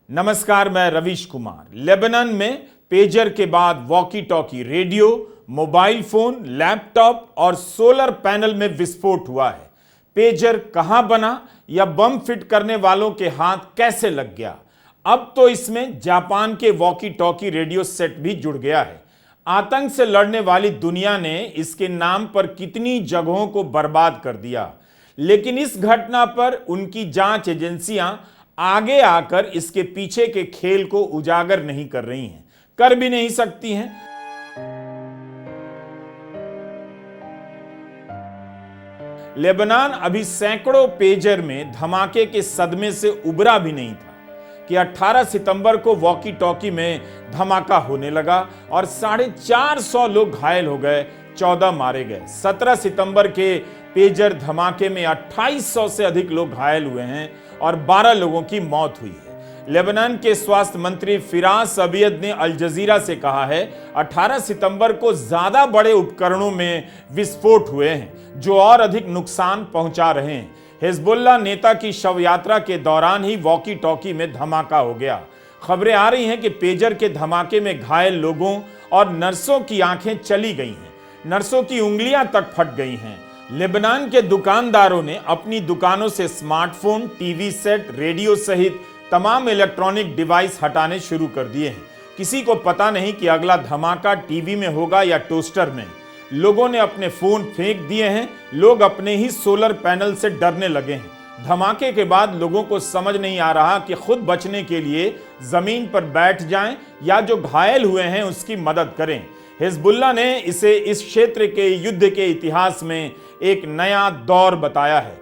नमस्कार, मैं रवीश कुमार। लेबनान में पेजर के बाद walkie talkie, radio, mobile phone, laptop और सोलर पैनल में विस्फोट हुआ है। पेजर कहां बना या बम फिट करने वालों के हाथ कैसे लग गया? अब तो इसमें जापान के वॉकी टॉकी रेडियो सेट भी जुड़ गया है। आतंक से लड़ने वाली दुनिया ने इसके नाम पर कितनी जगहों को बर्बाद कर दिया, लेकिन इस घटना पर उनकी जांच एजेंसियां आगे आकर इसके पीछे के खेल को उजागर नहीं कर रही हैं, कर भी नहीं सकती हैं। लेबनान अभी सैकड़ों पेजर में धमाके के सदमे से उबरा भी नहीं था कि 18 सितंबर को वॉकी टॉकी में धमाका होने लगा और 450 लोग घायल हो गए, 14 मारे गए। 17 सितंबर के पेजर धमाके में 2800 से अधिक लोग घायल हुए हैं और 12 लोगों की मौत हुई है। लेबनान के स्वास्थ्य मंत्री फिरास अबियद ने अल जजीरा से कहा है, 18 सितंबर को ज्यादा बड़े उपकरणों में विस्फोट हुए हैं जो और अधिक नुकसान पहुंचा रहे हैं। हिजबुल्लाह नेता की शव यात्रा के दौरान ही वॉकी टॉकी में धमाका हो गया। खबरें आ रही हैं कि पेजर के धमाके में घायल लोगों और नर्सों की आंखें चली गई हैं, नर्सों की उंगलियां तक फट गई हैं। लेबनान के दुकानदारों ने अपनी दुकानों से स्मार्टफोन, टीवी सेट, रेडियो सहित तमाम इलेक्ट्रॉनिक डिवाइस हटाने शुरू कर दिए हैं। किसी को पता नहीं कि अगला धमाका टीवी में होगा या टोस्टर में। लोगों ने अपने फोन फेंक दिए हैं, लोग अपने ही सोलर पैनल से डरने लगे हैं। धमाके के बाद लोगों को समझ नहीं आ रहा कि खुद बचने के लिए जमीन पर बैठ जाएं या जो घायल हुए हैं उसकी मदद करें। हिजबुल्लाह ने इसे इस क्षेत्र के युद्ध के इतिहास में एक नया दौर बताया है।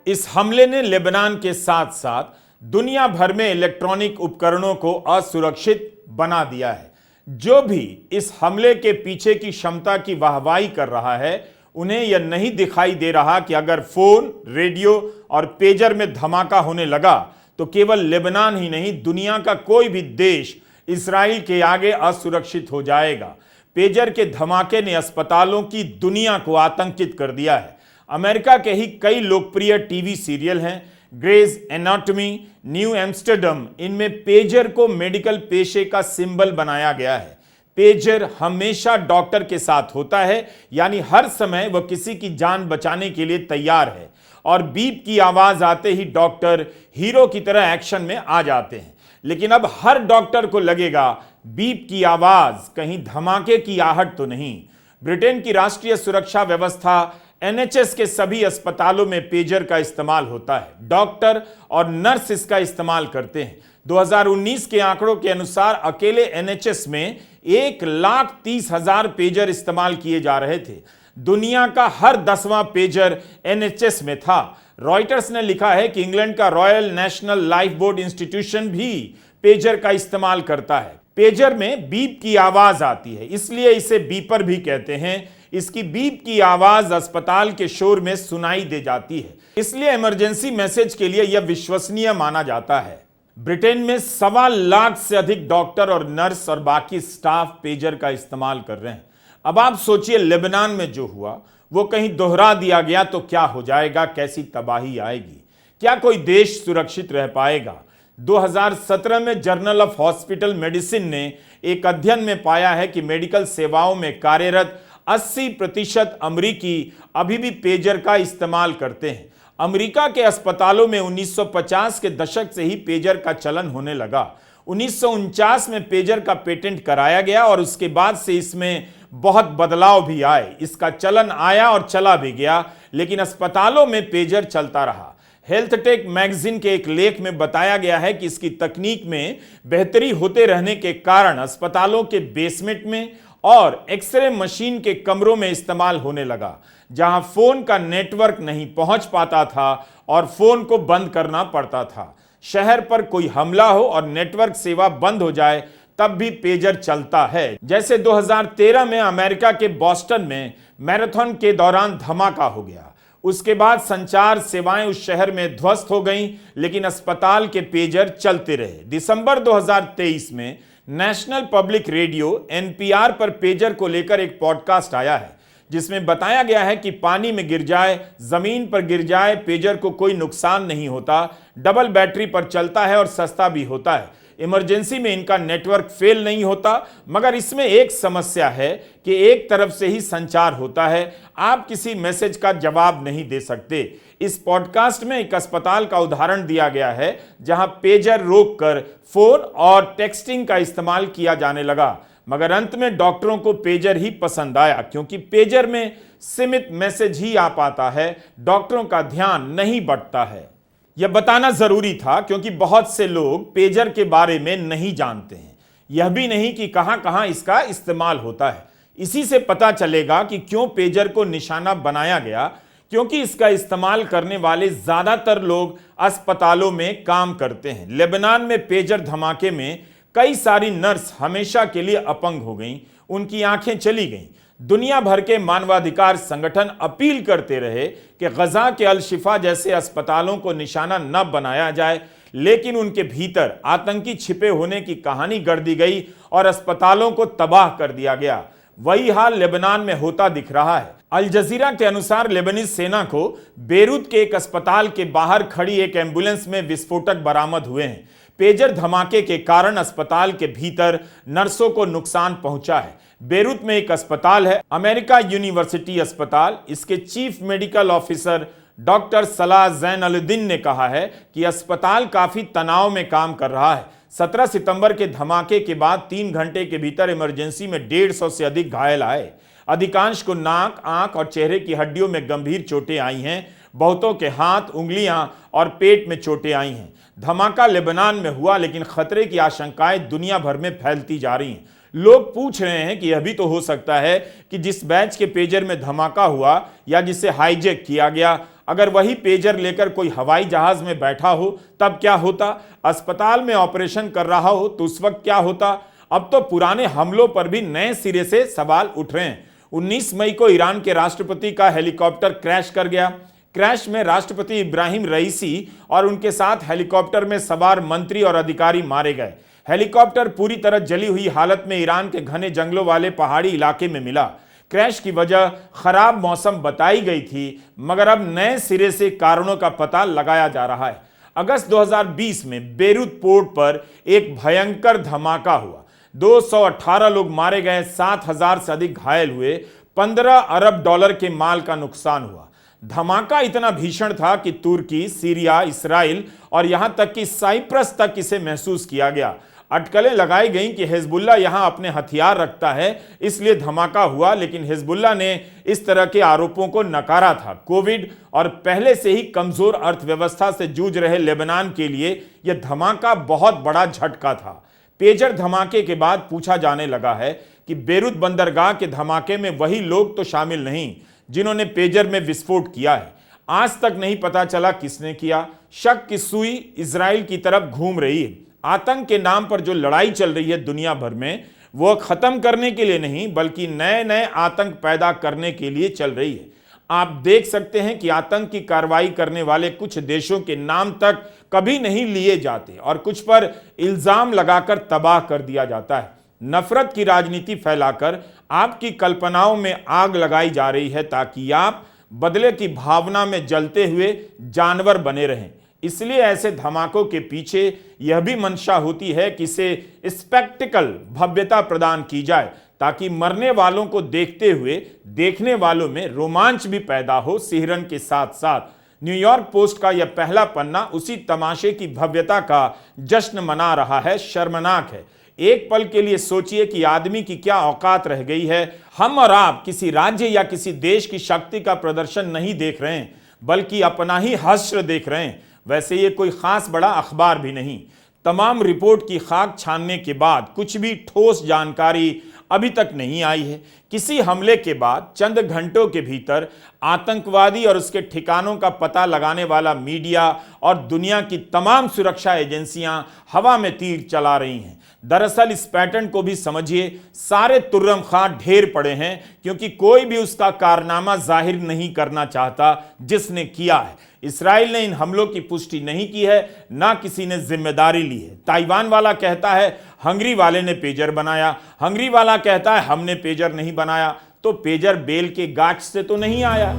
इस हमले ने लेबनान के साथ साथ दुनिया भर में इलेक्ट्रॉनिक उपकरणों को असुरक्षित बना दिया है। जो भी इस हमले के पीछे की क्षमता की वाहवाही कर रहा है, उन्हें यह नहीं दिखाई दे रहा कि अगर फोन, रेडियो और पेजर में धमाका होने लगा तो केवल लेबनान ही नहीं, दुनिया का कोई भी देश इस्राएल के आगे असुरक्षित हो जाएगा। पेजर के धमाके ने अस्पतालों की दुनिया को आतंकित कर दिया है। अमेरिका के ही कई लोकप्रिय टीवी सीरियल हैं, ग्रेज एनाटॉमी, न्यू एम्स्टर्डम, इनमें पेजर को मेडिकल पेशे का सिंबल बनाया गया है। पेजर हमेशा डॉक्टर के साथ होता है, यानी हर समय वह किसी की जान बचाने के लिए तैयार है और बीप की आवाज आते ही डॉक्टर हीरो की तरह एक्शन में आ जाते हैं। लेकिन अब हर डॉक्टर को लगेगा बीप की आवाज कहीं धमाके की आहट तो नहीं। ब्रिटेन की राष्ट्रीय सुरक्षा व्यवस्था एनएचएस के सभी अस्पतालों में पेजर का इस्तेमाल होता है। डॉक्टर और नर्स इसका इस्तेमाल करते हैं। 2019 के आंकड़ों के अनुसार अकेले एनएचएस में 1,30,000 पेजर इस्तेमाल किए जा रहे थे। दुनिया का हर 10वां पेजर एनएचएस में था। रॉयटर्स ने लिखा है कि इंग्लैंड का royal national life board institution भी पेजर का इस्तेमाल करता है। पेजर में बीप की आवाज आती है, इसलिए इसे बीपर भी कहते हैं। इसकी बीप की आवाज अस्पताल के शोर में सुनाई दे जाती है, इसलिए इमरजेंसी मैसेज के लिए यह विश्वसनीय माना जाता है। ब्रिटेन में 1.25 लाख से अधिक डॉक्टर और नर्स और बाकी स्टाफ पेजर का इस्तेमाल कर रहे हैं। अब आप सोचिए, लेबनान में जो हुआ वो कहीं दोहरा दिया गया तो क्या हो जाएगा, कैसी तबाही आएगी, क्या कोई देश सुरक्षित रह पाएगा? 2017 में जर्नल ऑफ हॉस्पिटल मेडिसिन ने एक अध्ययन में पाया है कि मेडिकल सेवाओं में कार्यरत 80% अमरीकी अभी भी पेजर का इस्तेमाल करते हैं। अमेरिका के अस्पतालों में 1950 के दशक से ही पेजर का चलन होने लगा। 1949 में पेजर का पेटेंट कराया गया और उसके बाद से इसमें बहुत बदलाव भी आए। इसका चलन आया और चला भी गया, लेकिन अस्पतालों में पेजर चलता रहा। हेल्थ टेक मैगजीन के एक लेख में बताया गया है कि इसकी तकनीक में बेहतरी होते रहने के कारण अस्पतालों के बेसमेंट में और एक्सरे मशीन के कमरों में इस्तेमाल होने लगा, जहां फोन का नेटवर्क नहीं पहुंच पाता था और फोन को बंद करना पड़ता था। शहर पर कोई हमला हो और नेटवर्क सेवा बंद हो जाए तब भी पेजर चलता है। जैसे 2013 में अमेरिका के बॉस्टन में मैराथन के दौरान धमाका हो गया। उसके बाद संचार सेवाएं उस शहर में ध्वस्त हो गईं, लेकिन अस्पताल के पेजर चलते रहे। दिसंबर 2023 में नेशनल पब्लिक रेडियो एनपीआर पर पेजर को लेकर एक पॉडकास्ट आया है। जिसमें बताया गया है कि पानी में गिर जाए, जमीन पर गिर जाए, पेजर को कोई नुकसान नहीं होता, डबल बैटरी पर चलता है और सस्ता भी होता है। इमरजेंसी में इनका नेटवर्क फेल नहीं होता, मगर इसमें एक समस्या है कि एक तरफ से ही संचार होता है, आप किसी मैसेज का जवाब नहीं दे सकते। इस पॉडकास्ट में एक अस्पताल का उदाहरण दिया गया है जहां पेजर रोककर फोन और टेक्सटिंग का इस्तेमाल किया जाने लगा, मगर अंत में डॉक्टरों को पेजर ही पसंद आया क्योंकि पेजर में सीमित मैसेज ही आ पाता है, डॉक्टरों का ध्यान नहीं बंटता है। यह बताना जरूरी था क्योंकि बहुत से लोग पेजर के बारे में नहीं जानते हैं, यह भी नहीं कि कहां कहां इसका इस्तेमाल होता है। इसी से पता चलेगा कि क्यों पेजर को निशाना बनाया गया, क्योंकि इसका इस्तेमाल करने वाले ज्यादातर लोग अस्पतालों में काम करते हैं। लेबनान में पेजर धमाके में कई सारी नर्स हमेशा के लिए अपंग हो गईं, उनकी आंखें चली गईं। दुनिया भर के मानवाधिकार संगठन अपील करते रहे कि गजा के अल शिफा जैसे अस्पतालों को निशाना न बनाया जाए, लेकिन उनके भीतर आतंकी छिपे होने की कहानी गढ़ दी गई और अस्पतालों को तबाह कर दिया गया। वही हाल लेबनान में होता दिख रहा है। अल जजीरा के अनुसार लेबनीज सेना को बेरूत के एक अस्पताल के बाहर खड़ी एक एम्बुलेंस में विस्फोटक बरामद हुए हैं। पेजर धमाके के कारण अस्पताल के भीतर नर्सों को नुकसान पहुंचा है। बेरूत में एक अस्पताल है, अमेरिका यूनिवर्सिटी अस्पताल। इसके चीफ मेडिकल ऑफिसर डॉक्टर सलाह जैन अलुद्दीन ने कहा है कि अस्पताल काफी तनाव में काम कर रहा है। 17 सितंबर के धमाके के बाद 3 घंटे के भीतर इमरजेंसी में 150 से अधिक घायल आए। अधिकांश को नाक, आंख और चेहरे की हड्डियों में गंभीर चोटें आई हैं। बहुतों के हाथ, उंगलियां और पेट में चोटें आई हैं। धमाका लेबनान में हुआ, लेकिन खतरे की आशंकाएं दुनिया भर में फैलती जा रही हैं। लोग पूछ रहे हैं कि यह भी तो हो सकता है कि जिस बैच के पेजर में धमाका हुआ या जिसे हाईजैक किया गया, अगर वही पेजर लेकर कोई हवाई जहाज में बैठा हो तब क्या होता, अस्पताल में ऑपरेशन कर रहा हो तो उस वक्त क्या होता। अब तो पुराने हमलों पर भी नए सिरे से सवाल उठ रहे हैं। 19 मई को ईरान के राष्ट्रपति का हेलीकॉप्टर क्रैश कर गया। क्रैश में राष्ट्रपति इब्राहिम रईसी और उनके साथ हेलीकॉप्टर में सवार मंत्री और अधिकारी मारे गए। हेलीकॉप्टर पूरी तरह जली हुई हालत में ईरान के घने जंगलों वाले पहाड़ी इलाके में मिला। क्रैश की वजह खराब मौसम बताई गई थी, मगर अब नए सिरे से कारणों का पता लगाया जा रहा है। अगस्त 2020 में बेरूत पोर्ट पर एक भयंकर धमाका हुआ। 218 लोग मारे गए, 7,000 से अधिक घायल हुए, 15 अरब डॉलर के माल का नुकसान हुआ। धमाका इतना भीषण था कि तुर्की, सीरिया, इस्राइल और यहां तक कि साइप्रस तक इसे महसूस किया गया। अटकलें लगाई गईं कि हिजबुल्लाह यहां अपने हथियार रखता है, इसलिए धमाका हुआ, लेकिन हिजबुल्लाह ने इस तरह के आरोपों को नकारा था। कोविड और पहले से ही कमजोर अर्थव्यवस्था से जूझ रहे लेबनान के लिए यह धमाका बहुत बड़ा झटका था। पेजर धमाके के बाद पूछा जाने लगा है कि बेरूत बंदरगाह के धमाके में वही लोग तो शामिल नहीं जिन्होंने पेजर में विस्फोट किया है। आज तक नहीं पता चला किसने किया। शक की सुई इजराइल की तरफ घूम रही है। आतंक के नाम पर जो लड़ाई चल रही है दुनिया भर में, वो खत्म करने के लिए नहीं बल्कि नए नए आतंक पैदा करने के लिए चल रही है। आप देख सकते हैं कि आतंक की कार्रवाई करने वाले कुछ देशों के नाम तक कभी नहीं लिए जाते और कुछ पर इल्जाम लगाकर तबाह कर दिया जाता है। नफरत की राजनीति फैलाकर आपकी कल्पनाओं में आग लगाई जा रही है ताकि आप बदले की भावना में जलते हुए जानवर बने रहें। इसलिए ऐसे धमाकों के पीछे यह भी मंशा होती है कि इसे स्पेक्टिकल, भव्यता प्रदान की जाए ताकि मरने वालों को देखते हुए देखने वालों में रोमांच भी पैदा हो। सिहरन के साथ साथ न्यूयॉर्क पोस्ट का यह पहला पन्ना उसी तमाशे की भव्यता का जश्न मना रहा है। शर्मनाक है। एक पल के लिए सोचिए कि आदमी की क्या औकात रह गई है। हम और आप किसी राज्य या किसी देश की शक्ति का प्रदर्शन नहीं देख रहे हैं, बल्कि अपना ही हश्र देख रहे हैं। वैसे ये कोई खास बड़ा अखबार भी नहीं। तमाम रिपोर्ट की खाक छानने के बाद कुछ भी ठोस जानकारी अभी तक नहीं आई है। किसी हमले के बाद चंद घंटों के भीतर आतंकवादी और उसके ठिकानों का पता लगाने वाला मीडिया और दुनिया की तमाम सुरक्षा एजेंसियां हवा में तीर चला रही हैं। दरअसल इस पैटर्न को भी समझिए। सारे तुर्रम खां ढेर पड़े हैं क्योंकि कोई भी उसका कारनामा जाहिर नहीं करना चाहता जिसने किया है। इसराइल ने इन हमलों की पुष्टि नहीं की है, ना किसी ने जिम्मेदारी ली है। ताइवान वाला कहता है हंगरी वाले ने पेजर बनाया, हंगरी वाला कहता है हमने पेजर नहीं बनाया। तो पेजर बेल के गाछ से तो नहीं आया।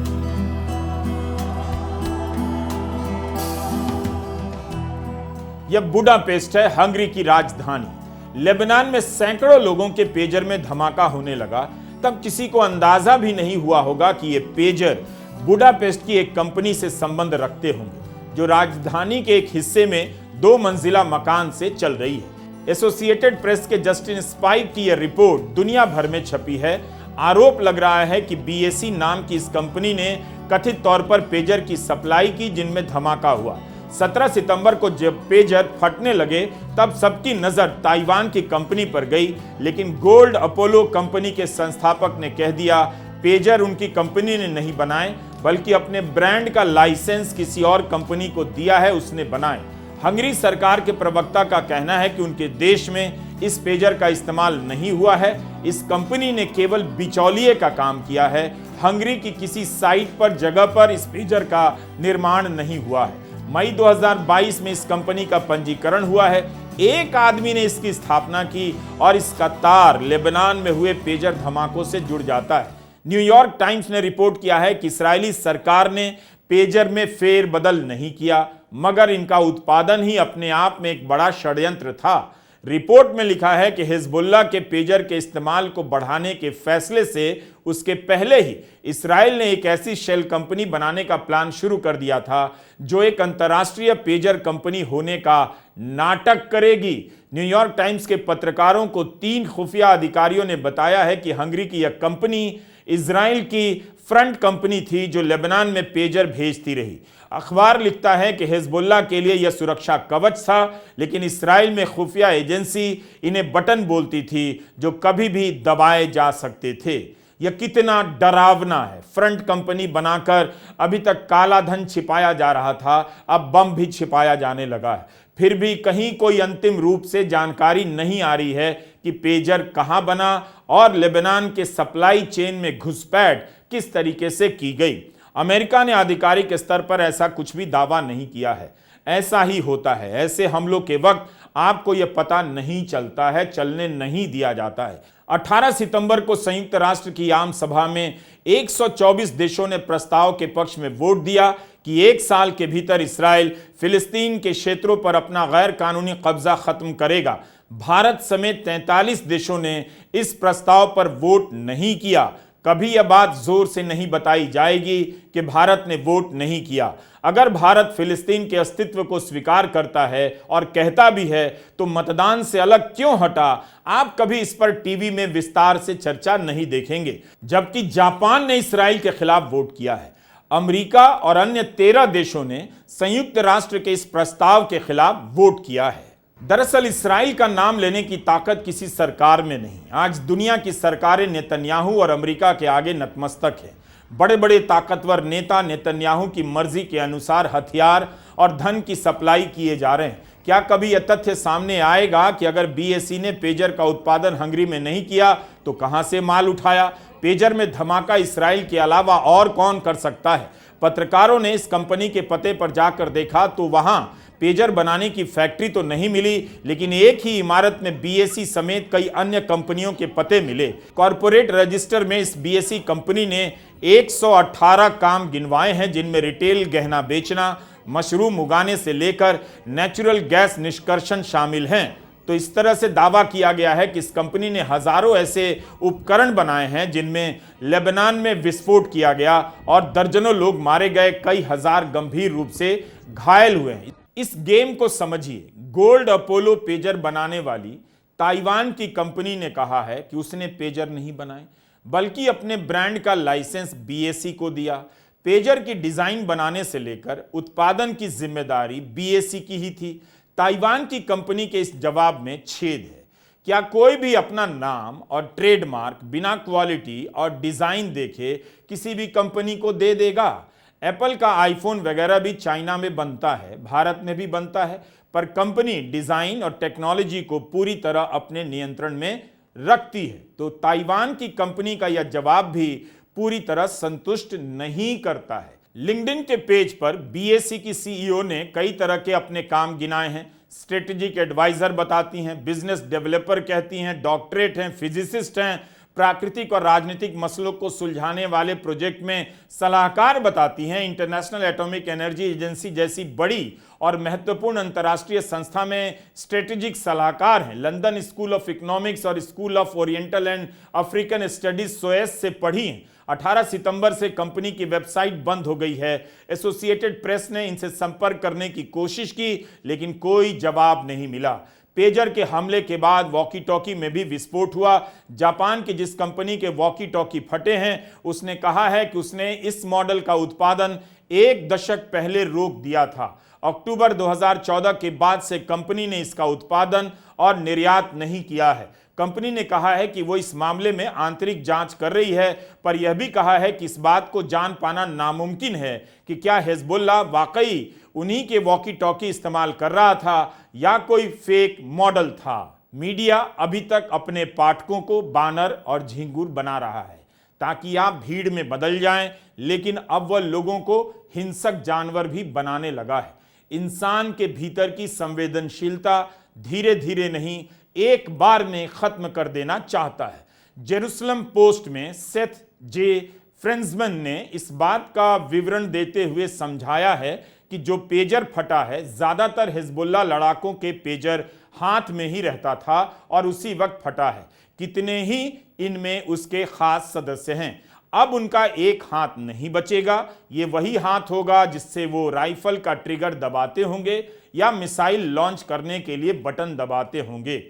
यह बुडापेस्ट है, हंगरी की राजधानी। लेबनान में सैकड़ों लोगों के पेजर में धमाका होने लगा, तब किसी को अंदाजा भी नहीं हुआ होगा कि यह पेजर बुडापेस्ट की एक कंपनी से संबंध रखते होंगे, जो राजधानी के एक हिस्से में 2 मंजिला मकान से चल रही है। एसोसिएटेड प्रेस के जस्टिन स्पाइक की यह रिपोर्ट दुनिया भर में छपी है। आरोप लग रहा है कि बीएसी नाम की इस कंपनी ने कथित तौर पर पेजर की सप्लाई की, जिनमें धमाका हुआ। 17 सितंबर को जब पेजर फटने लगे तब सबकी नजर ताइवान की कंपनी पर गई, लेकिन गोल्ड अपोलो कंपनी के संस्थापक ने कह दिया पेजर उनकी कंपनी ने नहीं बनाए, बल्कि अपने ब्रांड का लाइसेंस किसी और कंपनी को दिया है, उसने बनाए। हंगरी सरकार के प्रवक्ता का कहना है कि उनके देश में इस पेजर का इस्तेमाल नहीं हुआ है, इस कंपनी ने केवल बिचौलिए का काम किया है। हंगरी की किसी साइट पर जगह पर इस पेजर का निर्माण नहीं हुआ है। मई 2022 में इस कंपनी का पंजीकरण हुआ है। एक आदमी ने इसकी स्थापना की और इसका तार लेबनान में हुए पेजर धमाकों से जुड़ जाता है। न्यूयॉर्क टाइम्स ने रिपोर्ट किया है कि इस्राएली सरकार ने पेजर में फेरबदल नहीं किया, मगर इनका उत्पादन ही अपने आप में एक बड़ा षड्यंत्र था। रिपोर्ट में लिखा है कि हिजबुल्लाह के पेजर के इस्तेमाल को बढ़ाने के फैसले से उसके पहले ही इस्राएल ने एक ऐसी शेल कंपनी बनाने का प्लान शुरू कर दिया था जो एक अंतर्राष्ट्रीय पेजर कंपनी होने का नाटक करेगी। न्यूयॉर्क टाइम्स के पत्रकारों को 3 खुफिया अधिकारियों ने बताया है कि हंगरी की यह कंपनी इजराइल की फ्रंट कंपनी थी जो लेबनान में पेजर भेजती रही। अखबार लिखता है कि हिजबुल्लाह के लिए यह सुरक्षा कवच था, लेकिन इस्राएल में खुफिया एजेंसी इन्हें बटन बोलती थी जो कभी भी दबाए जा सकते थे। यह कितना डरावना है। फ्रंट कंपनी बनाकर अभी तक काला धन छिपाया जा रहा था, अब बम भी छिपाया जाने लगा है। फिर भी कहीं कोई अंतिम रूप से जानकारी नहीं आ रही है कि पेजर कहां बना और लेबनान के सप्लाई चेन में घुसपैठ किस तरीके से की गई। अमेरिका ने आधिकारिक स्तर पर ऐसा कुछ भी दावा नहीं किया है। ऐसा ही होता है, ऐसे हमलों के वक्त आपको यह पता नहीं चलता है, चलने नहीं दिया जाता है। 18 सितंबर को संयुक्त राष्ट्र की आम सभा में 124 देशों ने प्रस्ताव के पक्ष में वोट दिया कि 1 साल के भीतर इस्राएल फिलिस्तीन के क्षेत्रों पर अपना गैर कानूनी कब्जा खत्म करेगा। भारत समेत 43 देशों ने इस प्रस्ताव पर वोट नहीं किया। कभी यह बात जोर से नहीं बताई जाएगी कि भारत ने वोट नहीं किया। अगर भारत फिलिस्तीन के अस्तित्व को स्वीकार करता है और कहता भी है तो मतदान से अलग क्यों हटा, आप कभी इस पर टीवी में विस्तार से चर्चा नहीं देखेंगे। जबकि जापान ने इस्राएल के खिलाफ वोट किया है। अमेरिका और अन्य 13 देशों ने संयुक्त राष्ट्र के इस प्रस्ताव के खिलाफ वोट किया है। दरअसल इस्राएल का नाम लेने की ताकत किसी सरकार में नहीं। आज दुनिया की सरकारें नेतन्याहू और अमेरिका के आगे नतमस्तक है। बड़े बड़े ताकतवर नेता नेतन्याहू की मर्जी के अनुसार हथियार और धन की सप्लाई किए जा रहे हैं। क्या कभी यह तथ्य सामने आएगा कि अगर बीएसी ने पेजर का उत्पादन हंगरी में नहीं किया तो कहां से माल उठाया? पेजर में धमाका इस्राएल के अलावा और कौन कर सकता है? पत्रकारों ने इस कंपनी के पते पर जाकर देखा तो वहां पेजर बनाने की फैक्ट्री तो नहीं मिली, लेकिन एक ही इमारत में बीएसी समेत कई अन्य कंपनियों के पते मिले। कॉर्पोरेट रजिस्टर में इस बीएसी कंपनी ने 118 काम गिनवाए हैं, जिनमें रिटेल गहना बेचना, मशरूम उगाने से लेकर नेचुरल गैस निष्कर्षण शामिल हैं। तो इस तरह से दावा किया गया है कि इस कंपनी ने हजारों ऐसे उपकरण बनाए हैं जिनमें लेबनान में विस्फोट किया गया और दर्जनों लोग मारे गए, कई हजार गंभीर रूप से घायल हुए हैं। इस गेम को समझिए। गोल्ड अपोलो पेजर बनाने वाली ताइवान की कंपनी ने कहा है कि उसने पेजर नहीं बनाए, बल्कि अपने ब्रांड का लाइसेंस बीएसी को दिया। पेजर की डिजाइन बनाने से लेकर उत्पादन की जिम्मेदारी बीएसी की ही थी। ताइवान की कंपनी के इस जवाब में छेद है। क्या कोई भी अपना नाम और ट्रेडमार्क बिना क्वालिटी और डिजाइन देखे किसी भी कंपनी को दे देगा? एप्पल का आईफोन वगैरह भी चाइना में बनता है, भारत में भी बनता है, पर कंपनी डिजाइन और टेक्नोलॉजी को पूरी तरह अपने नियंत्रण में रखती है। तो ताइवान की कंपनी का यह जवाब भी पूरी तरह संतुष्ट नहीं करता है। लिंक्डइन के पेज पर बीएसी की सीईओ ने कई तरह के अपने काम गिनाए हैं। स्ट्रेटेजिक एडवाइजर बताती हैं, बिजनेस डेवलपर कहती हैं, डॉक्टरेट हैं, फिजिसिस्ट हैं, प्राकृतिक और राजनीतिक मसलों को सुलझाने वाले प्रोजेक्ट में सलाहकार बताती हैं। इंटरनेशनल एटॉमिक एनर्जी एजेंसी जैसी बड़ी और महत्वपूर्ण अंतर्राष्ट्रीय संस्था में स्ट्रेटेजिक सलाहकार हैं। लंदन स्कूल ऑफ इकोनॉमिक्स और School of Oriental and African Studies SOAS से पढ़ी हैं। 18 सितंबर से कंपनी की वेबसाइट बंद हो गई है। एसोसिएटेड प्रेस ने इनसे संपर्क करने की कोशिश की, लेकिन कोई जवाब नहीं मिला। पेजर के हमले के बाद वॉकी टॉकी में भी विस्फोट हुआ। जापान की जिस कंपनी के वॉकी टॉकी फटे हैं, उसने कहा है कि उसने इस मॉडल का उत्पादन 1 दशक पहले रोक दिया था। अक्टूबर 2014 के बाद से कंपनी ने इसका उत्पादन और निर्यात नहीं किया है। कंपनी ने कहा है कि वो इस मामले में आंतरिक जांच कर रही है, पर यह भी कहा है कि इस बात को जान पाना नामुमकिन है कि क्या हिजबुल्लाह वाकई उन्हीं के वॉकी टॉकी इस्तेमाल कर रहा था या कोई फेक मॉडल था। मीडिया अभी तक अपने पाठकों को बानर और झिंगुर बना रहा है ताकि आप भीड़ में बदल जाएं, लेकिन अब वह लोगों को हिंसक जानवर भी बनाने लगा है। इंसान के भीतर की संवेदनशीलता धीरे धीरे नहीं, एक बार में खत्म कर देना चाहता है। जेरूसलम पोस्ट में सेथ जे फ्रेंजमैन ने इस बात का विवरण देते हुए समझाया है कि जो पेजर फटा है, ज्यादातर हिजबुल्लाह लड़ाकों के पेजर हाथ में ही रहता था और उसी वक्त फटा है। कितने ही इनमें उसके खास सदस्य हैं। अब उनका एक हाथ नहीं बचेगा। ये वही हाथ होगा जिससे वो राइफल का ट्रिगर दबाते होंगे या मिसाइल लॉन्च करने के लिए बटन दबाते होंगे।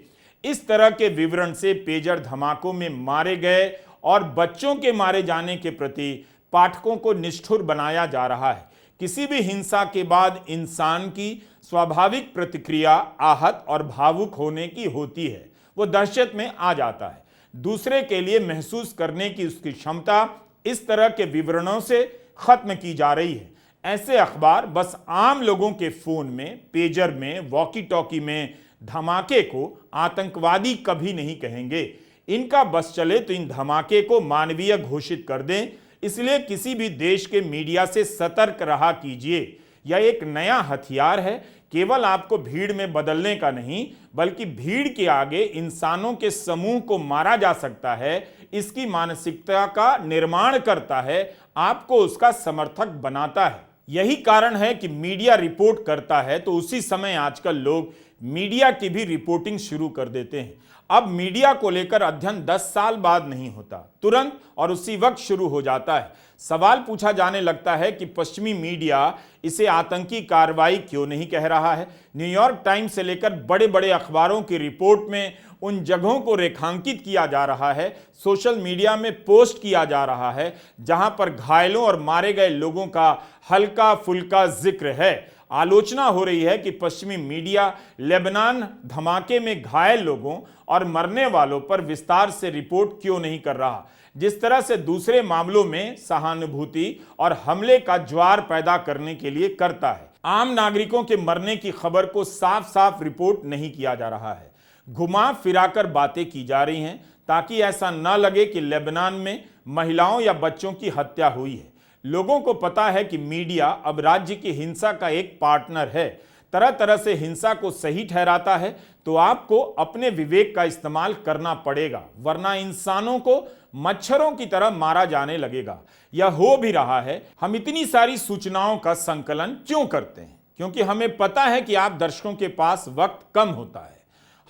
इस तरह के विवरण से पेजर धमाकों में मारे गए और बच्चों के मारे जाने के प्रति पाठकों को निष्ठुर बनाया जा रहा है। किसी भी हिंसा के बाद इंसान की स्वाभाविक प्रतिक्रिया आहत और भावुक होने की होती है। वो दहशत में आ जाता है। दूसरे के लिए महसूस करने की उसकी क्षमता इस तरह के विवरणों से खत्म की जा रही है। ऐसे अखबार बस आम लोगों के फोन में, पेजर में, वॉकी टॉकी में धमाके को आतंकवादी कभी नहीं कहेंगे। इनका बस चले तो इन धमाके को मानवीय घोषित कर दें। इसलिए किसी भी देश के मीडिया से सतर्क रहा कीजिए। यह एक नया हथियार है, केवल आपको भीड़ में बदलने का नहीं, बल्कि भीड़ के आगे इंसानों के समूह को मारा जा सकता है, इसकी मानसिकता का निर्माण करता है, आपको उसका समर्थक बनाता है। यही कारण है कि मीडिया रिपोर्ट करता है तो उसी समय आजकल लोग मीडिया की भी रिपोर्टिंग शुरू कर देते हैं। अब मीडिया को लेकर अध्ययन 10 साल बाद नहीं होता, तुरंत और उसी वक्त शुरू हो जाता है। सवाल पूछा जाने लगता है कि पश्चिमी मीडिया इसे आतंकी कार्रवाई क्यों नहीं कह रहा है। न्यूयॉर्क टाइम्स से लेकर बड़े बड़े अखबारों की रिपोर्ट में उन जगहों को रेखांकित किया जा रहा है, सोशल मीडिया में पोस्ट किया जा रहा है, जहां पर घायलों और मारे गए लोगों का हल्का फुल्का जिक्र है। आलोचना हो रही है कि पश्चिमी मीडिया लेबनान धमाके में घायल लोगों और मरने वालों पर विस्तार से रिपोर्ट क्यों नहीं कर रहा, जिस तरह से दूसरे मामलों में सहानुभूति और हमले का ज्वार पैदा करने के लिए करता है। आम नागरिकों के मरने की खबर को साफ साफ रिपोर्ट नहीं किया जा रहा है। घुमा फिराकर बातें की जा रही हैं ताकि ऐसा न लगे कि लेबनान में महिलाओं या बच्चों की हत्या हुई है। लोगों को पता है कि मीडिया अब राज्य की हिंसा का एक पार्टनर है, तरह तरह से हिंसा को सही ठहराता है, तो आपको अपने विवेक का इस्तेमाल करना पड़ेगा, वरना इंसानों को मच्छरों की तरह मारा जाने लगेगा। यह हो भी रहा है। हम इतनी सारी सूचनाओं का संकलन क्यों करते हैं? क्योंकि हमें पता है कि आप दर्शकों के पास वक्त कम होता है।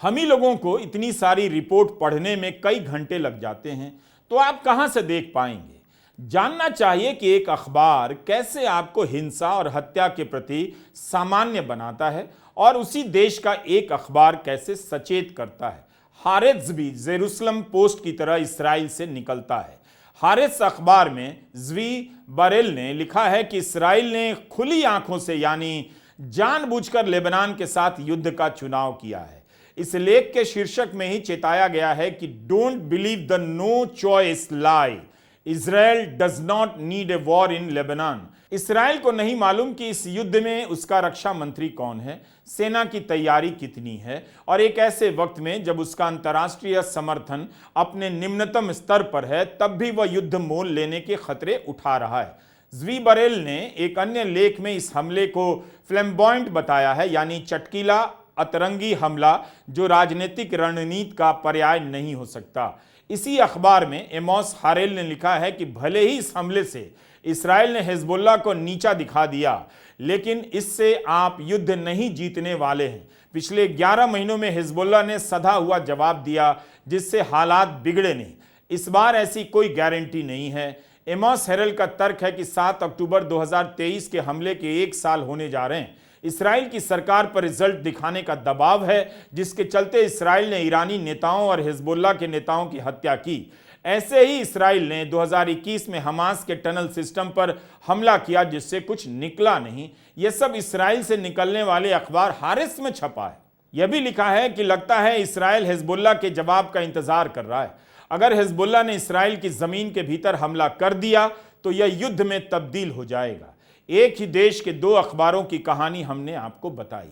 हम ही लोगों को इतनी सारी रिपोर्ट पढ़ने में कई घंटे लग जाते हैं, तो आप कहां से देख पाएंगे? जानना चाहिए कि एक अखबार कैसे आपको हिंसा और हत्या के प्रति सामान्य बनाता है और उसी देश का एक अखबार कैसे सचेत करता है। हारेत्ज भी जेरूसलम पोस्ट की तरह इसराइल से निकलता है। हारेत्ज अखबार में ज़्वी बरेल ने लिखा है कि इसराइल ने खुली आंखों से यानी जानबूझकर लेबनान के साथ युद्ध का चुनाव किया है। इस लेख के शीर्षक में ही चेताया गया है कि don't believe the no choice lie, Israel does not need a war in Lebanon. Israel को नहीं मालूम कि इस युद्ध में उसका रक्षा मंत्री कौन है, सेना की तैयारी कितनी है, और एक ऐसे वक्त में जब उसका अंतर्राष्ट्रीय समर्थन अपने निम्नतम स्तर पर है, तब भी वह युद्ध मोल लेने के खतरे उठा रहा है। ज़्वी बरेल ने एक अन्य लेख में इस हमले को फ्लैम्बॉयंट बताया है, यानी चटकीला अतरंगी हमला जो राजनीतिक रणनीति का पर्याय नहीं हो सकता। इसी अखबार में एमोस हारेल ने लिखा है कि भले ही इस हमले से इसराइल ने हिजबुल्लाह को नीचा दिखा दिया, लेकिन इससे आप युद्ध नहीं जीतने वाले हैं। पिछले 11 महीनों में हिजबुल्लाह ने सधा हुआ जवाब दिया, जिससे हालात बिगड़े नहीं। इस बार ऐसी कोई गारंटी नहीं है। एमोस हेरेल का तर्क है कि 7 अक्टूबर 2023 के हमले के 1 साल होने जा रहे हैं। इसराइल की सरकार पर रिजल्ट दिखाने का दबाव है, जिसके चलते इसराइल ने ईरानी नेताओं और हिजबुल्लाह के नेताओं की हत्या की। ऐसे ही इसराइल ने 2021 में हमास के टनल सिस्टम पर हमला किया, जिससे कुछ निकला नहीं। यह सब इसराइल से निकलने वाले अखबार हारिस में छपा है। यह भी लिखा है कि लगता है इसराइल हिजबुल्लाह के जवाब का इंतजार कर रहा है। अगर हिजबुल्लाह ने इसराइल की जमीन के भीतर हमला कर दिया तो यह युद्ध में तब्दील हो जाएगा। एक ही देश के 2 अखबारों की कहानी हमने आपको बताई।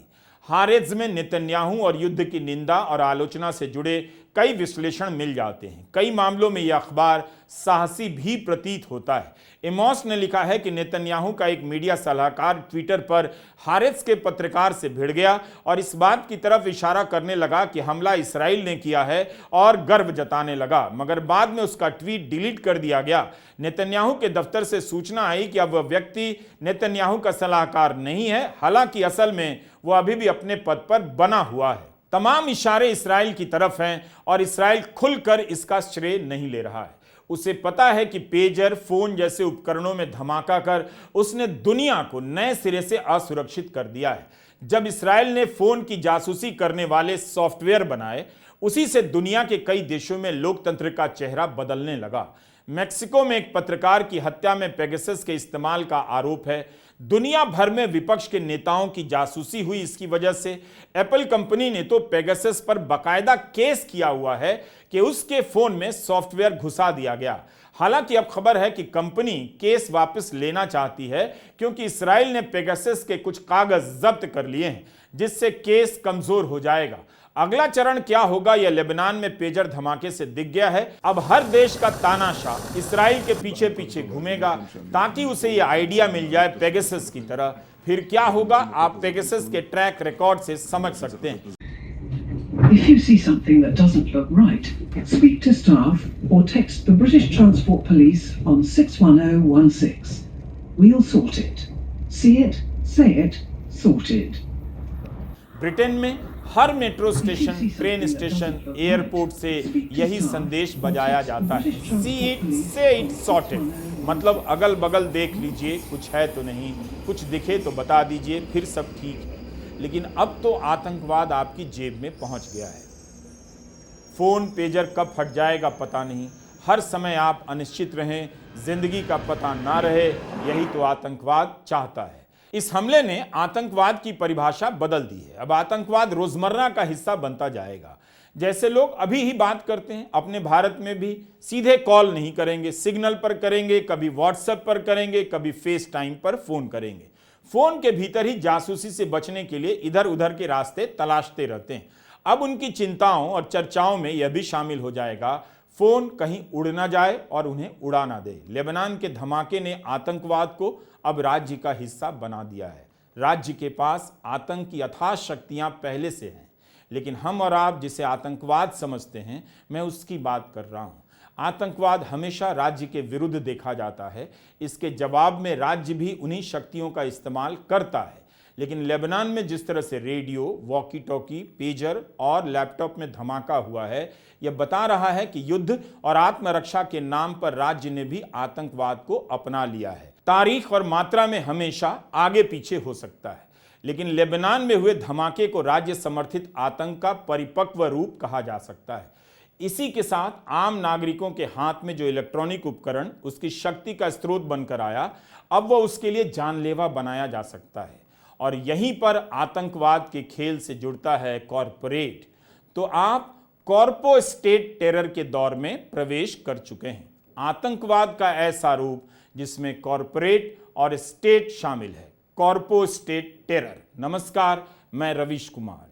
हारेज में नेतन्याहू और युद्ध की निंदा और आलोचना से जुड़े कई विश्लेषण मिल जाते हैं। कई मामलों में यह अखबार साहसी भी प्रतीत होता है। एमोस ने लिखा है कि नेतन्याहू का एक मीडिया सलाहकार ट्विटर पर हारेज के पत्रकार से भिड़ गया और इस बात की तरफ इशारा करने लगा कि हमला इसराइल ने किया है और गर्व जताने लगा, मगर बाद में उसका ट्वीट डिलीट कर दिया गया। नेतन्याहू के दफ्तर से सूचना आई कि अब वह व्यक्ति नेतन्याहू का सलाहकार नहीं है, हालांकि असल में वह अभी भी अपने पद पर बना हुआ है। तमाम इशारे इसराइल की तरफ हैं और इसराइल खुलकर इसका श्रेय नहीं ले रहा है। उसे पता है कि पेजर, फोन जैसे उपकरणों में धमाका कर उसने दुनिया को नए सिरे से असुरक्षित कर दिया है। जब इसराइल ने फोन की जासूसी करने वाले सॉफ्टवेयर बनाए, उसी से दुनिया के कई देशों में लोकतंत्र का चेहरा बदलने लगा। मेक्सिको में एक पत्रकार की हत्या में पेगासस के इस्तेमाल का आरोप है। दुनिया भर में विपक्ष के नेताओं की जासूसी हुई इसकी वजह से। एप्पल कंपनी ने तो पेगासस पर बाकायदा केस किया हुआ है कि उसके फोन में सॉफ्टवेयर घुसा दिया गया। हालांकि अब खबर है कि कंपनी केस वापस लेना चाहती है, क्योंकि इसराइल ने पेगासस के कुछ कागज जब्त कर लिए हैं, जिससे केस कमजोर हो जाएगा। अगला चरण क्या होगा यह लेबनान में पेजर धमाके से दिख गया है। अब हर देश का तानाशाह इसराइल के पीछे पीछे घूमेगा ताकि उसे यह आइडिया मिल जाए पेगासस की तरह। फिर क्या होगा आप पेगासस के ट्रैक रिकॉर्ड से समझ सकते हैं। If you see something that doesn't look right, speak to staff or text the British Transport Police on 61016. We'll sort it. See it, say it, sorted. Britain में हर metro station, train station, airport से यही संदेश बजाया जाता है, see it, say it, sorted. मतलब अगल बगल देख लीजिए, कुछ है तो नहीं, कुछ दिखे तो बता दीजिए, फिर सब ठीक है। लेकिन अब तो आतंकवाद आपकी जेब में पहुंच गया है। फोन, पेजर कब फट जाएगा पता नहीं। हर समय आप अनिश्चित रहें, जिंदगी का पता ना रहे, यही तो आतंकवाद चाहता है। इस हमले ने आतंकवाद की परिभाषा बदल दी है। अब आतंकवाद रोजमर्रा का हिस्सा बनता जाएगा। जैसे लोग अभी ही बात करते हैं, अपने भारत में भी सीधे कॉल नहीं करेंगे, सिग्नल पर करेंगे, कभी व्हाट्सएप पर करेंगे, कभी फेस टाइम पर फोन करेंगे। फोन के भीतर ही जासूसी से बचने के लिए इधर उधर के रास्ते तलाशते रहते हैं। अब उनकी चिंताओं और चर्चाओं में यह भी शामिल हो जाएगा, फोन कहीं उड़ ना जाए और उन्हें उड़ा ना दे। लेबनान के धमाके ने आतंकवाद को अब राज्य का हिस्सा बना दिया है। राज्य के पास आतंक की अथाह शक्तियां पहले से हैं, लेकिन हम और आप जिसे आतंकवाद समझते हैं, मैं उसकी बात कर रहा हूं। आतंकवाद हमेशा राज्य के विरुद्ध देखा जाता है। इसके जवाब में राज्य भी उन्हीं शक्तियों का इस्तेमाल करता है। लेकिन लेबनान में जिस तरह से रेडियो, वॉकी टॉकी, पेजर और लैपटॉप में धमाका हुआ है, यह बता रहा है कि युद्ध और आत्मरक्षा के नाम पर राज्य ने भी आतंकवाद को अपना लिया है। तारीख और मात्रा में हमेशा आगे पीछे हो सकता है, लेकिन लेबनान में हुए धमाके को राज्य समर्थित आतंक का परिपक्व रूप कहा जा सकता है। इसी के साथ आम नागरिकों के हाथ में जो इलेक्ट्रॉनिक उपकरण उसकी शक्ति का स्रोत बनकर आया, अब वह उसके लिए जानलेवा बनाया जा सकता है। और यहीं पर आतंकवाद के खेल से जुड़ता है कॉरपोरेट। तो आप कॉर्पो स्टेट टेरर के दौर में प्रवेश कर चुके हैं। आतंकवाद का ऐसा रूप जिसमें कॉरपोरेट और स्टेट शामिल है, कॉर्पो स्टेट टेरर। नमस्कार, मैं रवीश कुमार।